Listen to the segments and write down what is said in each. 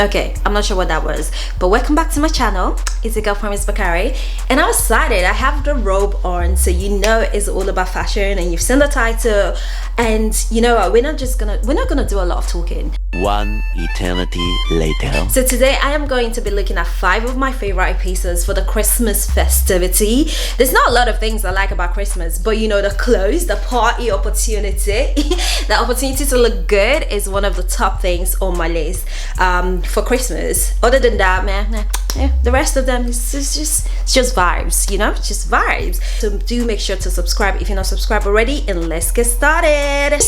Okay, I'm not sure what that was, but welcome back to my channel. It's your girl promise Bakare, and I'm excited. I have the robe on, so you know it's all about fashion, and you've seen the title. And you know what, we're not gonna do a lot of talking. One eternity later. So today I am going to be looking at 5 of my favorite pieces for the Christmas festivity. There's not a lot of things I like about Christmas, but you know, the clothes, the party opportunity, the opportunity to look good is one of the top things on my list for Christmas. Other than that, man, the rest of them is just vibes, you know, just vibes. So do make sure to subscribe if you're not subscribed already, and let's get started.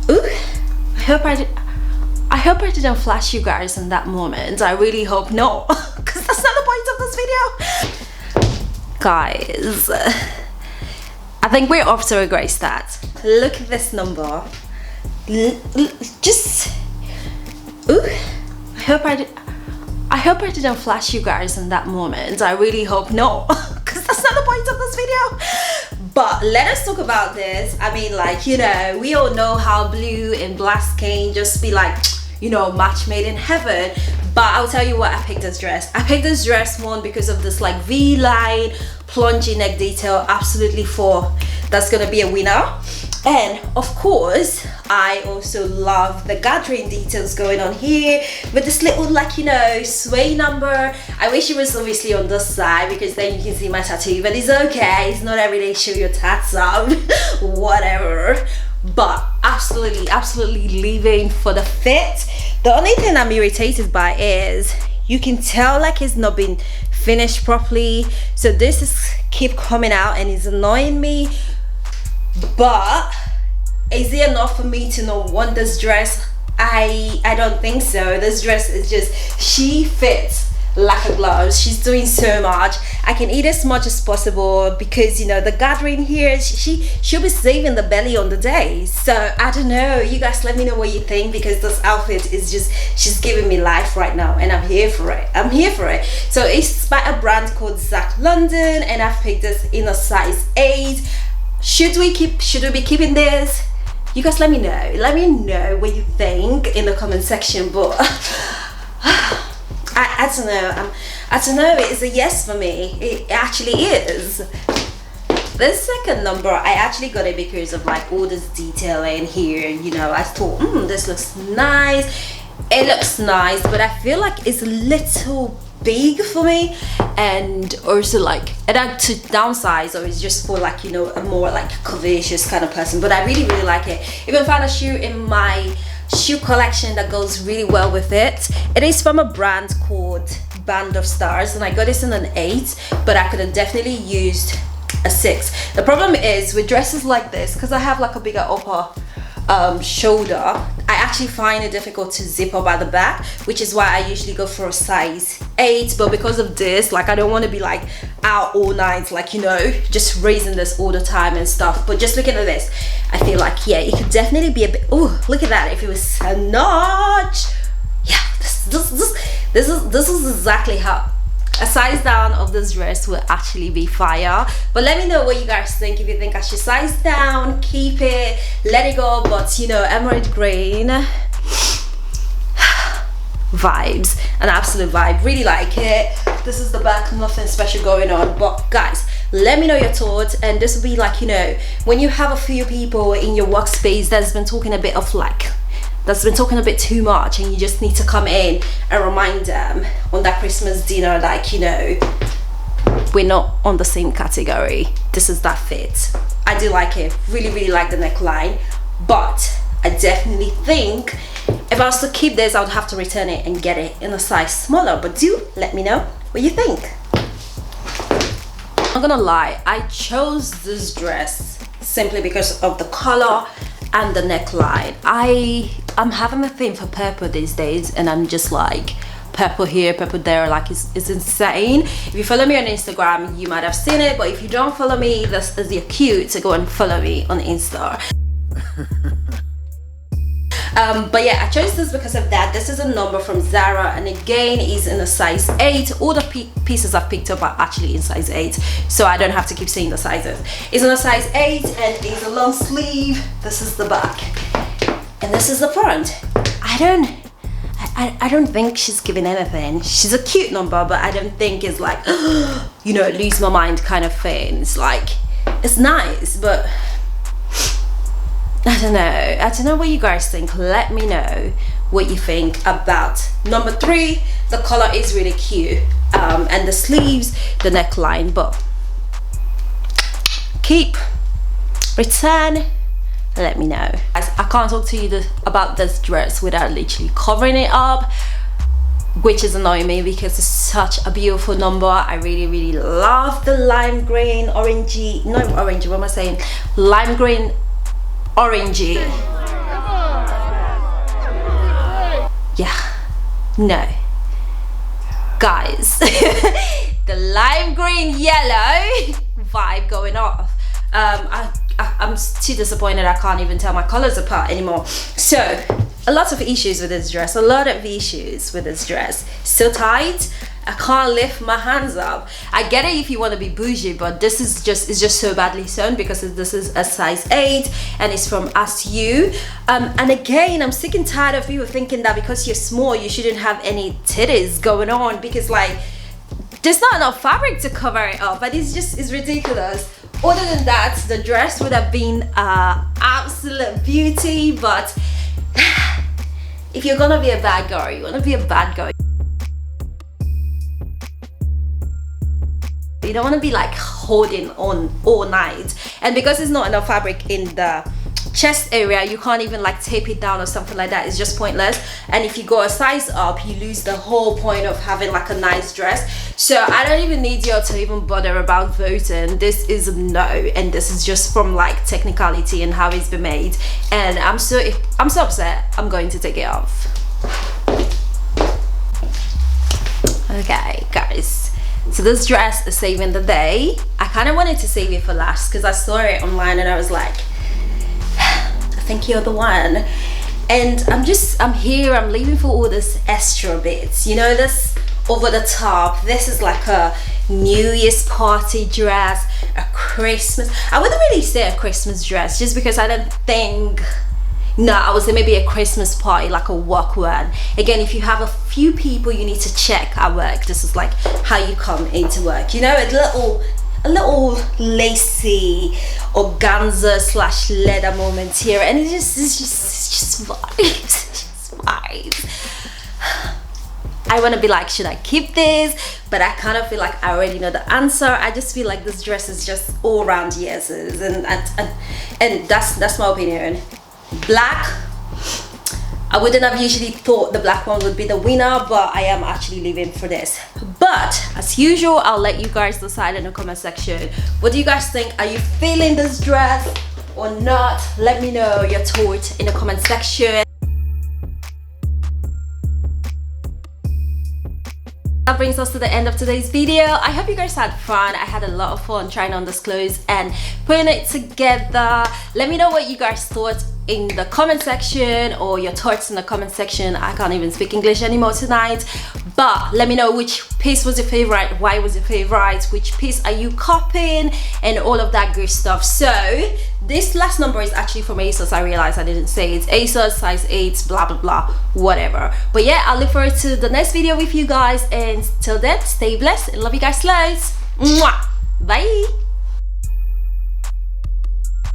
Ooh. I hope I didn't flash you guys in that moment. I really hope not, because that's not the point of this video. Guys, I think we're off to a great start. Look at this number. Just, ooh, I hope I didn't flash you guys in that moment. I really hope not, because that's not the point of this video. But let us talk about this. I mean, like, you know, we all know how blue and black can just be like, you know, match made in heaven. But I'll tell you what, I picked this dress. I picked this dress one because of this like V-line plungy neck detail. Absolutely that's gonna be a winner. And of course, I also love the gathering details going on here with this little, like, you know, sway number. I wish it was obviously on this side because then you can see my tattoo, but it's okay. It's not every day show your tats up, whatever. But absolutely living for the fit. The only thing I'm irritated by is you can tell like it's not been finished properly. So this is keep coming out and it's annoying me. But is it enough for me to not want this dress? I don't think so. This dress is just, she fits like a glove. She's doing so much. I can eat as much as possible because, you know, the gathering here, she'll be saving the belly on the day. So I don't know, you guys let me know what you think, because this outfit is just, she's giving me life right now, and I'm here for it. So it's by a brand called Zack London, and I've picked this in a size 8. Should we be keeping this? You guys let me know what you think in the comment section. But I don't know, I don't know, it's a yes for me. It actually is. This second number, I actually got it because of like all this detailing here. You know, I thought, this looks nice. It looks nice, but I feel like it's a little big for me, and also like, and I to downsize, or it's just for like, you know, a more like curvaceous kind of person. But I really like it. Even found a shoe in my shoe collection that goes really well with it. It is from a brand called Band of Stars, and I got this in an 8, but I could have definitely used a 6. The problem is with dresses like this, because I have like a bigger upper shoulder, I actually find it difficult to zip up at the back, which is why I usually go for a size 8. But because of this, like, I don't want to be like out all night, like, you know, just raising this all the time and stuff. But just looking at this, I feel like, yeah, it could definitely be a bit, oh, look at that, if it was a notch. Yeah, this is exactly how a size down of this dress will actually be fire. But let me know what you guys think. If you think I should size down, keep it, let it go. But you know, emerald green vibes, an absolute vibe. Really like it. This is the back, nothing special going on. But guys, let me know your thoughts. And this will be like, you know, when you have a few people in your workspace that's been talking a bit too much, and you just need to come in and remind them on that Christmas dinner, like, you know, we're not on the same category. This is that fit. I do like it. Really like the neckline, but I definitely think if I was to keep this, I would have to return it and get it in a size smaller. But do let me know what you think. I'm gonna lie, I chose this dress simply because of the color and the neckline. I'm having a thing for purple these days, and I'm just like, purple here, purple there, like it's insane. If you follow me on Instagram, you might have seen it, but if you don't follow me, this is your cue to go and follow me on Insta. But yeah, I chose this because of that. This is a number from Zara, and again is in a size 8. All the pieces I've picked up are actually in size 8, so I don't have to keep saying the sizes. It's in a size 8, and it's a long sleeve. This is the back, and this is the front. I I don't think she's giving anything. She's a cute number, but I don't think it's like, you know, lose my mind kind of thing. It's like, it's nice, but I don't know what you guys think. Let me know what you think about number 3. The color is really cute, and the sleeves, the neckline, but keep, return, let me know. I can't talk to you about this dress without literally covering it up, which is annoying me because it's such a beautiful number. I really love the lime green orangey, not orangey, what am I saying, lime green orangey. Yeah, no guys, the lime green yellow vibe going off. I'm too disappointed I can't even tell my colors apart anymore. So a lot of issues with this dress, so tight, I can't lift my hands up. I get it if you want to be bougie, but this is just so badly sewn because this is a size 8 and it's from AsYou. And again, I'm sick and tired of people thinking that because you're small you shouldn't have any titties going on, because like there's not enough fabric to cover it up, but it's ridiculous. Other than that, the dress would have been absolute beauty, but if you're gonna be a bad girl, you wanna be a bad girl. You don't want to be like holding on all night, and because there's not enough fabric in the chest area, you can't even like tape it down or something like that. It's just pointless, and if you go a size up, you lose the whole point of having like a nice dress. So I don't even need you to even bother about voting. This is a no, and this is just from like technicality and how it's been made, and I'm so upset. I'm going to take it off. Okay guys, so this dress is saving the day. I kind of wanted to save it for last because I saw it online and I was like, I think you're the one. And I'm here, I'm leaving for all this extra bits, you know, this over the top. This is like a New Year's party dress, a Christmas, I wouldn't really say a Christmas dress just because I don't think, no, I would say maybe a Christmas party, like a work one. Again, if you have a few people you need to check at work, this is like how you come into work, you know, a little lacy organza slash leather moment here, and it's just vibes. It's just vibes. I want to be like, should I keep this? But I kind of feel like I already know the answer. I just feel like this dress is just all round yeses, and that's my opinion. Black, I wouldn't have usually thought the black one would be the winner, but I am actually leaving for this. But as usual, I'll let you guys decide in the comment section. What do you guys think? Are you feeling this dress or not? Let me know your thoughts in the comment section. That brings us to the end of today's video. I hope you guys had fun. I had a lot of fun trying on this clothes and putting it together. Let me know what you guys thought in the comment section, or your thoughts in the comment section. I can't even speak English anymore tonight, but let me know which piece was your favorite, why was your favorite, which piece are you copying, and all of that good stuff. So this last number is actually from Asos. I realized I didn't say it. Asos size 8, blah blah blah, whatever. But yeah, I'll look forward to the next video with you guys, and till then, stay blessed and love you guys loads. Mwah! Bye.